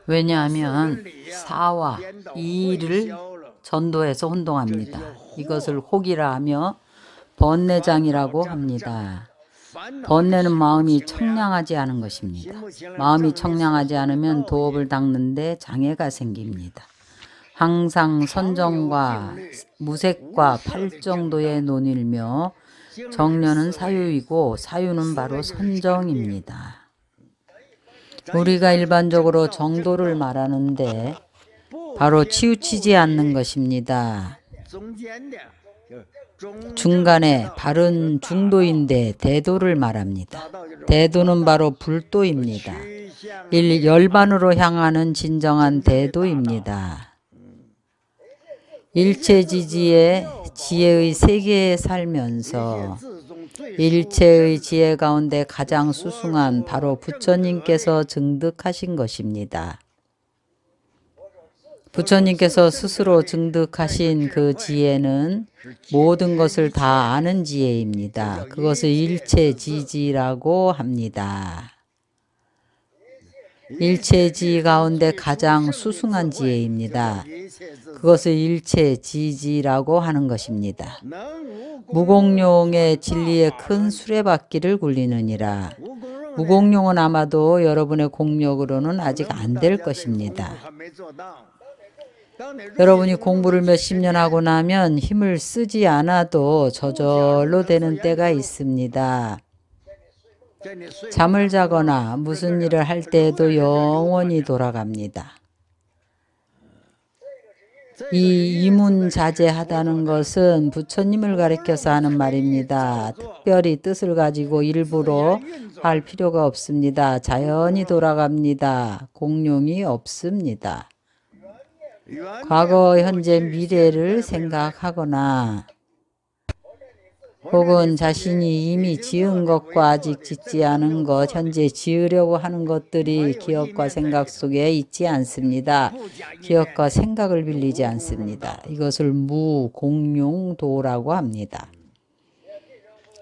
왜냐하면 사와 이를 전도해서 혼동합니다. 이것을 혹이라 하며 번뇌장이라고 합니다. 번뇌는 마음이 청량하지 않은 것입니다. 마음이 청량하지 않으면 도업을 닦는데 장애가 생깁니다. 항상 선정과 무색과 팔정도의 논일며 정련은 사유이고 사유는 바로 선정입니다. 우리가 일반적으로 정도를 말하는데 바로 치우치지 않는 것입니다. 중간에 바른 중도인데 대도를 말합니다. 대도는 바로 불도입니다. 열반으로 향하는 진정한 대도입니다. 일체지지의 지혜의 세계에 살면서 일체의 지혜 가운데 가장 수승한 바로 부처님께서 증득하신 것입니다. 부처님께서 스스로 증득하신 그 지혜는 모든 것을 다 아는 지혜입니다. 그것을 일체지지라고 합니다. 일체지 가운데 가장 수승한 지혜입니다. 그것을 일체지지라고 하는 것입니다. 무공룡의 진리에 큰 수레바퀴를 굴리느니라. 무공룡은 아마도 여러분의 공력으로는 아직 안 될 것입니다. 여러분이 공부를 몇십 년 하고 나면 힘을 쓰지 않아도 저절로 되는 때가 있습니다. 잠을 자거나 무슨 일을 할 때에도 영원히 돌아갑니다. 이 이문자제하다는 것은 부처님을 가리켜서 하는 말입니다. 특별히 뜻을 가지고 일부러 할 필요가 없습니다. 자연히 돌아갑니다. 공룡이 없습니다. 과거, 현재, 미래를 생각하거나 혹은 자신이 이미 지은 것과 아직 짓지 않은 것, 현재 지으려고 하는 것들이 기억과 생각 속에 있지 않습니다. 기억과 생각을 빌리지 않습니다. 이것을 무공룡도라고 합니다.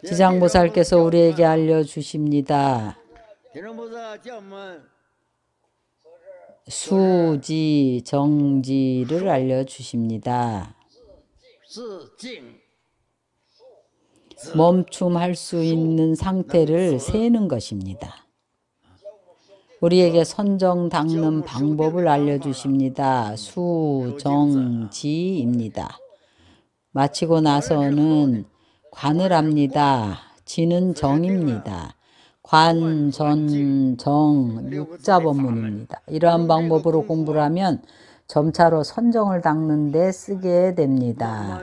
지장보살께서 우리에게 알려주십니다. 수지, 정지를 알려주십니다. 멈춤할 수 있는 상태를 세는 것입니다. 우리에게 선정 닦는 방법을 알려주십니다. 수정지입니다. 마치고 나서는 관을 합니다. 지는 정입니다. 관, 전, 정, 육자법문입니다. 이러한 방법으로 공부를 하면 점차로 선정을 닦는 데 쓰게 됩니다.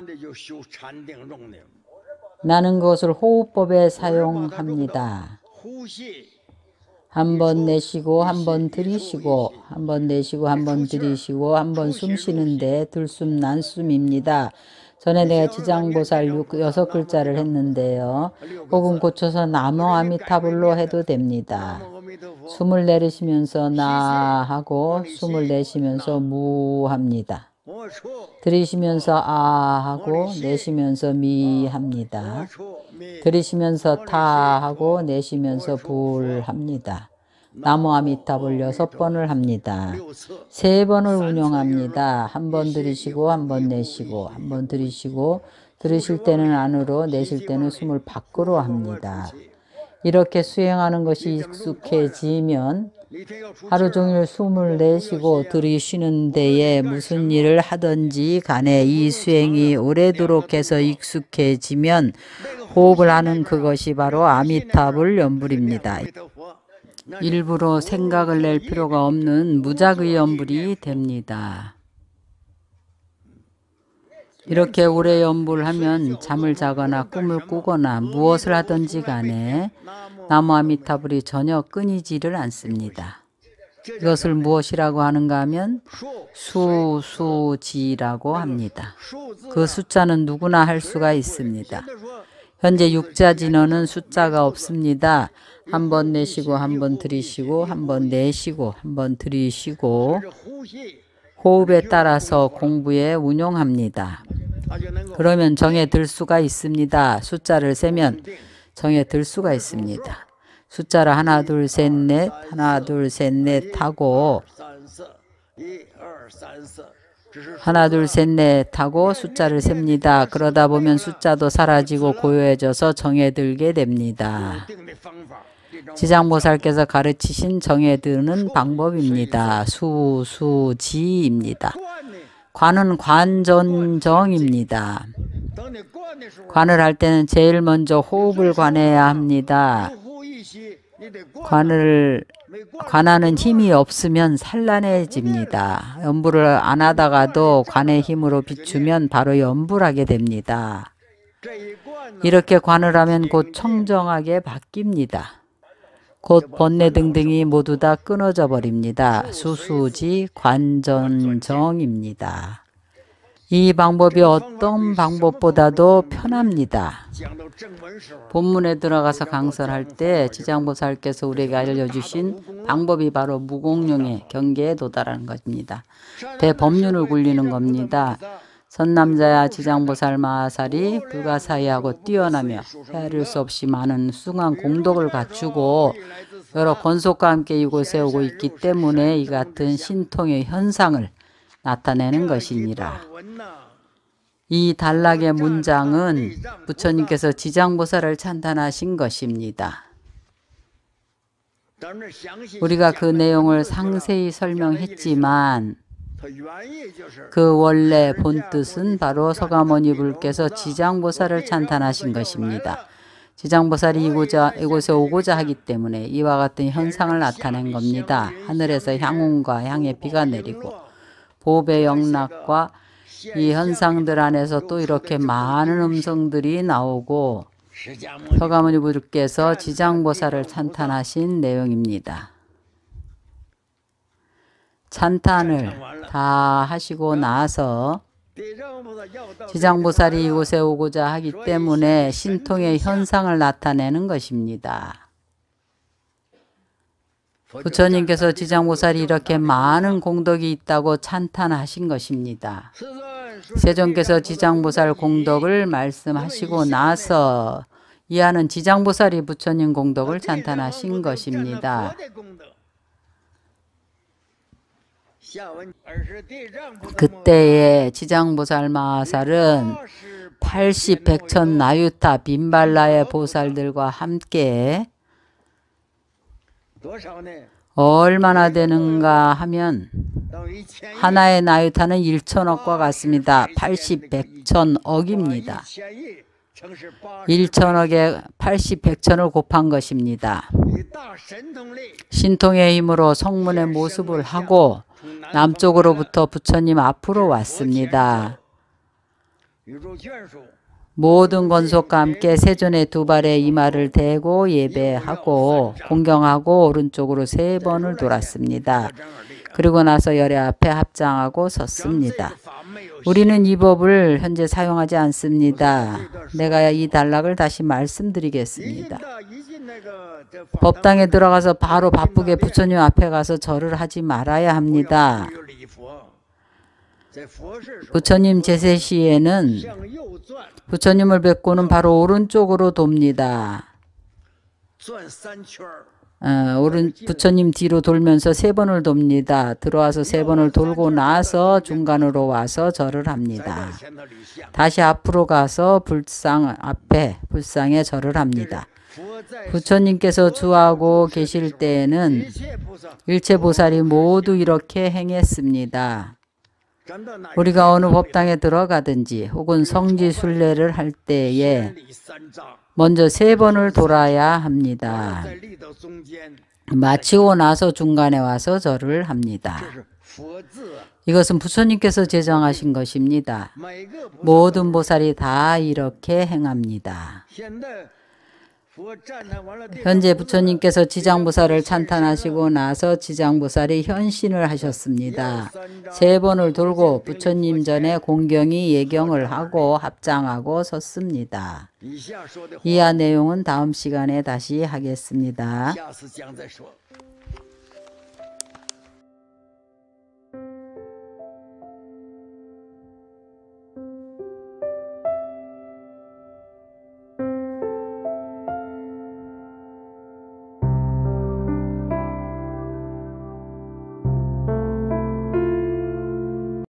나는 그것을 호흡법에 사용합니다. 한 번 내쉬고 한 번 들이쉬고 한 번 내쉬고 한 번 들이쉬고 한 번 숨 쉬는데 들숨 난숨입니다. 전에 내가 지장보살 6글자를 했는데요. 혹은 고쳐서 나무 아미타불로 해도 됩니다. 숨을 내쉬면서 나 하고 숨을 내쉬면서 무 합니다. 들이쉬면서 아 하고 내쉬면서 미 합니다. 들이쉬면서 타 하고 내쉬면서 불 합니다. 나무 아미타불 6번을 합니다. 3번을 운용합니다. 한 번 들이쉬고 한 번 내쉬고 한 번 들이쉬고 들이쉴 때는 안으로 내쉴 때는 숨을 밖으로 합니다. 이렇게 수행하는 것이 익숙해지면 하루 종일 숨을 내쉬고 들이쉬는 데에 무슨 일을 하든지 간에 이 수행이 오래도록 해서 익숙해지면 호흡을 하는 그것이 바로 아미타불 연불입니다. 일부러 생각을 낼 필요가 없는 무작의 연불이 됩니다. 이렇게 오래 연불을 하면 잠을 자거나 꿈을 꾸거나 무엇을 하든지 간에 나무 아미타불이 전혀 끊이지를 않습니다. 이것을 무엇이라고 하는가 하면 수수지라고 합니다. 그 숫자는 누구나 할 수가 있습니다. 현재 육자진어는 숫자가 없습니다. 한 번 내쉬고 한 번 들이쉬고 한 번 내쉬고 한 번 들이쉬고 호흡에 따라서 공부에 운용합니다. 그러면 정에 들 수가 있습니다. 숫자를 세면 정에 들 수가 있습니다. 숫자를 하나, 둘, 셋, 넷, 하나, 둘, 셋, 넷 하고 하나, 둘, 셋, 넷 하고 숫자를 셉니다. 그러다 보면 숫자도 사라지고 고요해져서 정에 들게 됩니다. 지장보살께서 가르치신 정에 드는 방법입니다. 수수지입니다. 관은 관전정입니다. 관을 할 때는 제일 먼저 호흡을 관해야 합니다. 관하는 힘이 없으면 산란해집니다. 연불을 안 하다가도 관의 힘으로 비추면 바로 연불하게 됩니다. 이렇게 관을 하면 곧 청정하게 바뀝니다. 곧 번뇌 등등이 모두 다 끊어져 버립니다. 수수지 관전정입니다. 이 방법이 어떤 방법보다도 편합니다. 본문에 들어가서 강설할 때 지장보살께서 우리에게 알려주신 방법이 바로 무공룡의 경계에 도달하는 것입니다. 대법륜을 굴리는 겁니다. 선남자야 지장보살 마하살이 불가사의하고 뛰어나며 헤아릴 수 없이 많은 숭한 공덕을 갖추고 여러 권속과 함께 이곳에 오고 있기 때문에 이 같은 신통의 현상을 나타내는 것이니라. 이 단락의 문장은 부처님께서 지장보살을 찬탄하신 것입니다. 우리가 그 내용을 상세히 설명했지만 그 원래 본뜻은 바로 서가모니 불께서 지장보살을 찬탄하신 것입니다. 지장보살이 이곳에 오고자 하기 때문에 이와 같은 현상을 나타낸 겁니다. 하늘에서 향운과 향의 비가 내리고 보배 영락과 이 현상들 안에서 또 이렇게 많은 음성들이 나오고 서가모니 불께서 지장보살을 찬탄하신 내용입니다. 찬탄을 다 하시고 나서 지장보살이 이곳에 오고자 하기 때문에 신통의 현상을 나타내는 것입니다. 부처님께서 지장보살이 이렇게 많은 공덕이 있다고 찬탄하신 것입니다. 세존께서 지장보살 공덕을 말씀하시고 나서 이하는 지장보살이 부처님 공덕을 찬탄하신 것입니다. 그때의 지장보살 마하살은 80, 100천 나유타 빈발라의 보살들과 함께 얼마나 되는가 하면 하나의 나유타는 1천억과 같습니다. 80, 100천억입니다. 1천억에 80, 100천을 곱한 것입니다. 신통의 힘으로 성문의 모습을 하고 남쪽으로부터 부처님 앞으로 왔습니다. 모든 권속과 함께 세존의 두 발에 이마를 대고 예배하고 공경하고 오른쪽으로 3번을 돌았습니다. 그리고 나서 열애 앞에 합장하고 섰습니다. 우리는 이 법을 현재 사용하지 않습니다. 내가 이 단락을 다시 말씀드리겠습니다. 법당에 들어가서 바로 바쁘게 부처님 앞에 가서 절을 하지 말아야 합니다. 부처님 제세 시에는 부처님을 뵙고는 바로 오른쪽으로 돕니다. 부처님 뒤로 돌면서 3번을 돕니다. 들어와서 3번을 돌고 나서 중간으로 와서 절을 합니다. 다시 앞으로 가서 불상 앞에 불상에 절을 합니다. 부처님께서 주하고 계실 때에는 일체보살이 모두 이렇게 행했습니다. 우리가 어느 법당에 들어가든지 혹은 성지순례를 할 때에 먼저 3번을 돌아야 합니다. 마치고 나서 중간에 와서 절을 합니다. 이것은 부처님께서 제정하신 것입니다. 모든 보살이 다 이렇게 행합니다. 현재 부처님께서 지장보살을 찬탄하시고 나서 지장보살이 현신을 하셨습니다. 3번을 돌고 부처님 전에 공경이 예경을 하고 합장하고 섰습니다. 이하 내용은 다음 시간에 다시 하겠습니다.